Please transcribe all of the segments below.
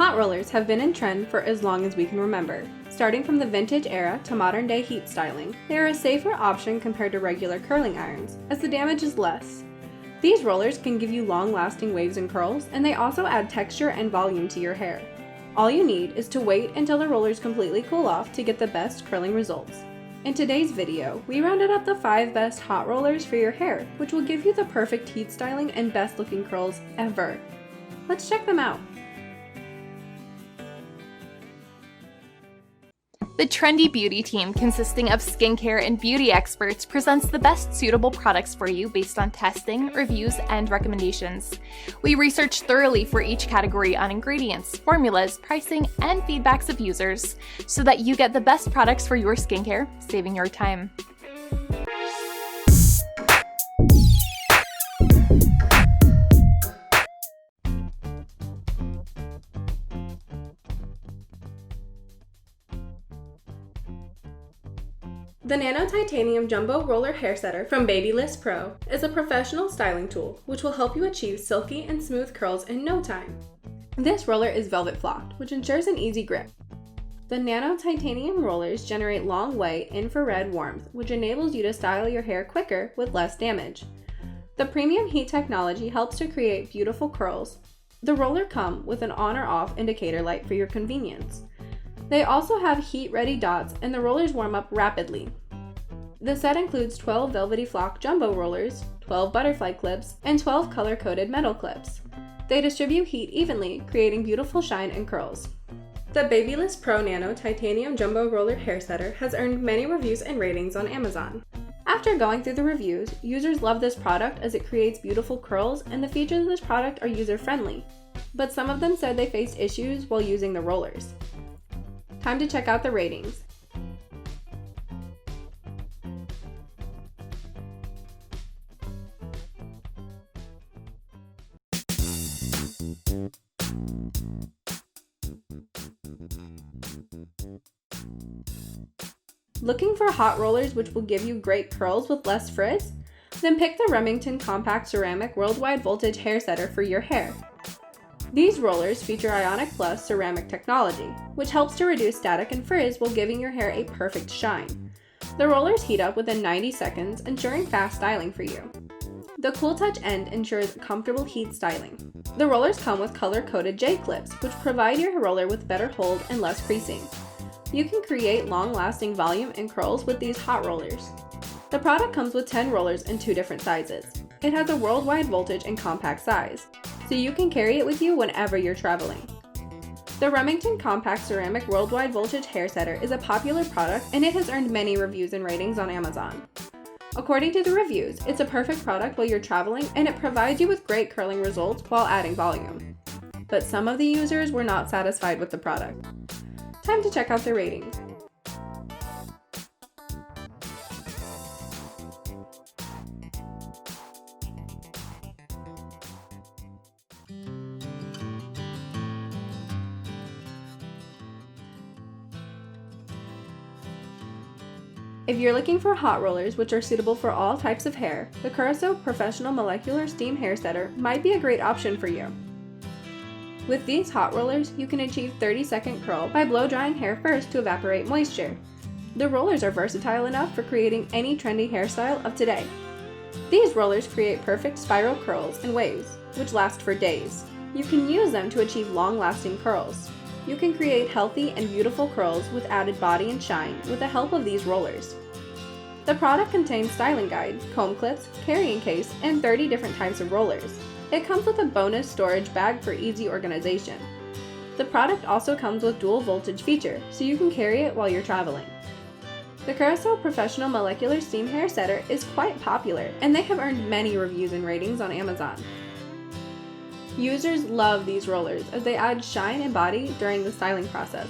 Hot rollers have been in trend for as long as we can remember. Starting from the vintage era to modern day heat styling, they are a safer option compared to regular curling irons, as the damage is less. These rollers can give you long-lasting waves and curls, and they also add texture and volume to your hair. All you need is to wait until the rollers completely cool off to get the best curling results. In today's video, we rounded up the 5 best hot rollers for your hair, which will give you the perfect heat styling and best looking curls ever. Let's check them out. The Trendy Beauty team, consisting of skincare and beauty experts, presents the best suitable products for you based on testing, reviews, and recommendations. We research thoroughly for each category on ingredients, formulas, pricing, and feedbacks of users, so that you get the best products for your skincare, saving your time. The Nano Titanium Jumbo Roller Hairsetter from BaByliss Pro is a professional styling tool which will help you achieve silky and smooth curls in no time. This roller is velvet flocked, which ensures an easy grip. The Nano Titanium rollers generate long-way infrared warmth, which enables you to style your hair quicker with less damage. The premium heat technology helps to create beautiful curls. The roller comes with an on or off indicator light for your convenience. They also have heat-ready dots, and the rollers warm up rapidly. The set includes 12 velvety flock jumbo rollers, 12 butterfly clips, and 12 color-coded metal clips. They distribute heat evenly, creating beautiful shine and curls. The BaByliss Pro Nano Titanium Jumbo Roller Hairsetter has earned many reviews and ratings on Amazon. After going through the reviews, users love this product as it creates beautiful curls, and the features of this product are user-friendly. But some of them said they faced issues while using the rollers. Time to check out the ratings. Looking for hot rollers which will give you great curls with less frizz? Then pick the Remington Compact Ceramic Worldwide Voltage Hairsetter for your hair. These rollers feature Ionic Plus ceramic technology, which helps to reduce static and frizz while giving your hair a perfect shine. The rollers heat up within 90 seconds, ensuring fast styling for you. The Cool Touch end ensures comfortable heat styling. The rollers come with color-coded J-clips, which provide your roller with better hold and less creasing. You can create long-lasting volume and curls with these hot rollers. The product comes with 10 rollers in 2 different sizes. It has a worldwide voltage and compact size, so you can carry it with you whenever you're traveling. The Remington Compact Ceramic Worldwide Voltage Hairsetter is a popular product, and it has earned many reviews and ratings on Amazon. According to the reviews, it's a perfect product while you're traveling, and it provides you with great curling results while adding volume. But some of the users were not satisfied with the product. Time to check out the ratings. If you're looking for hot rollers which are suitable for all types of hair, the Caruso Professional Molecular Steam Hairsetter might be a great option for you. With these hot rollers, you can achieve 30-second curl by blow-drying hair first to evaporate moisture. The rollers are versatile enough for creating any trendy hairstyle of today. These rollers create perfect spiral curls and waves, which last for days. You can use them to achieve long-lasting curls. You can create healthy and beautiful curls with added body and shine with the help of these rollers. The product contains styling guide, comb clips, carrying case, and 30 different types of rollers. It comes with a bonus storage bag for easy organization. The product also comes with dual voltage feature, so you can carry it while you're traveling. The Caruso Professional Molecular Steam Hairsetter is quite popular, and they have earned many reviews and ratings on Amazon. Users love these rollers as they add shine and body during the styling process.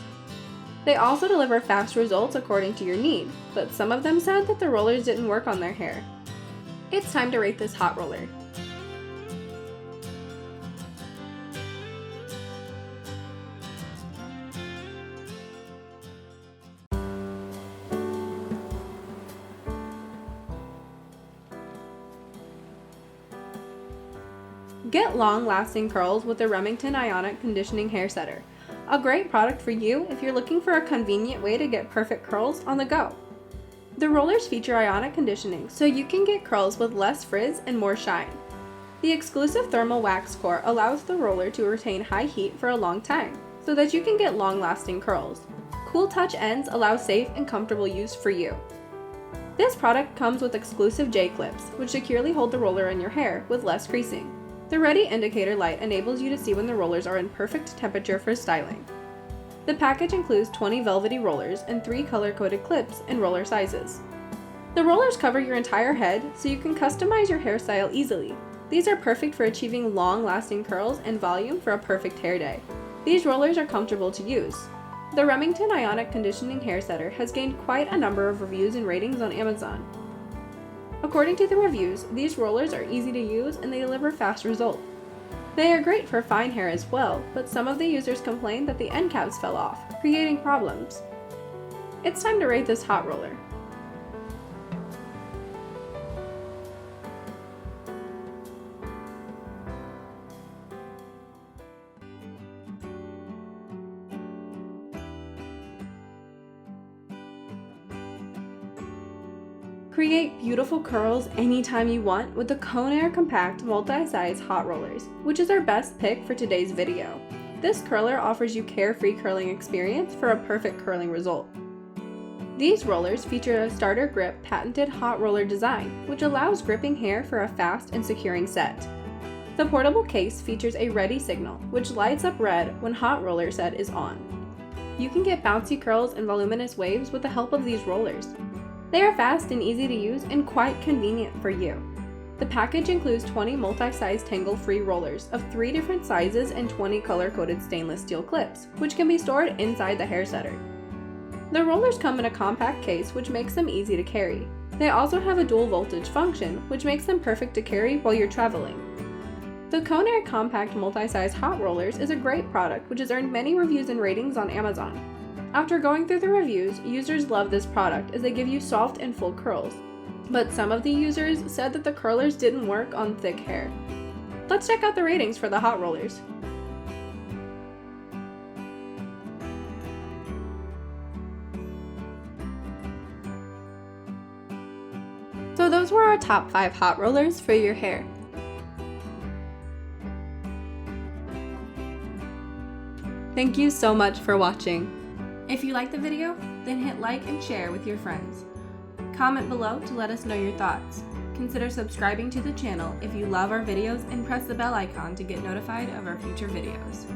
They also deliver fast results according to your need, but some of them said that the rollers didn't work on their hair. It's time to rate this hot roller. Get long-lasting curls with the Remington Ionic Conditioning Hairsetter. A great product for you if you're looking for a convenient way to get perfect curls on the go. The rollers feature Ionic conditioning, so you can get curls with less frizz and more shine. The exclusive thermal wax core allows the roller to retain high heat for a long time, so that you can get long-lasting curls. Cool touch ends allow safe and comfortable use for you. This product comes with exclusive J-clips, which securely hold the roller in your hair with less creasing. The ready indicator light enables you to see when the rollers are in perfect temperature for styling. The package includes 20 velvety rollers and 3 color-coded clips in roller sizes. The rollers cover your entire head, so you can customize your hairstyle easily. These are perfect for achieving long-lasting curls and volume for a perfect hair day. These rollers are comfortable to use. The Remington Ionic Conditioning Hairsetter has gained quite a number of reviews and ratings on Amazon. According to the reviews, these rollers are easy to use and they deliver fast results. They are great for fine hair as well, but some of the users complained that the end caps fell off, creating problems. It's time to rate this hot roller. Create beautiful curls anytime you want with the Conair Compact Multi-Size Hot Rollers, which is our best pick for today's video. This curler offers you carefree curling experience for a perfect curling result. These rollers feature a starter grip patented hot roller design, which allows gripping hair for a fast and securing set. The portable case features a ready signal, which lights up red when hot roller set is on. You can get bouncy curls and voluminous waves with the help of these rollers. They are fast and easy to use and quite convenient for you. The package includes 20 multi-size tangle-free rollers of 3 different sizes and 20 color-coded stainless steel clips, which can be stored inside the hairsetter. The rollers come in a compact case, which makes them easy to carry. They also have a dual voltage function, which makes them perfect to carry while you're traveling. The Conair Compact Multi-Size Hot Rollers is a great product which has earned many reviews and ratings on Amazon. After going through the reviews, users love this product as they give you soft and full curls. But some of the users said that the curlers didn't work on thick hair. Let's check out the ratings for the hot rollers. So those were our top 5 hot rollers for your hair. Thank you so much for watching. If you liked the video, then hit like and share with your friends. Comment below to let us know your thoughts. Consider subscribing to the channel if you love our videos and press the bell icon to get notified of our future videos.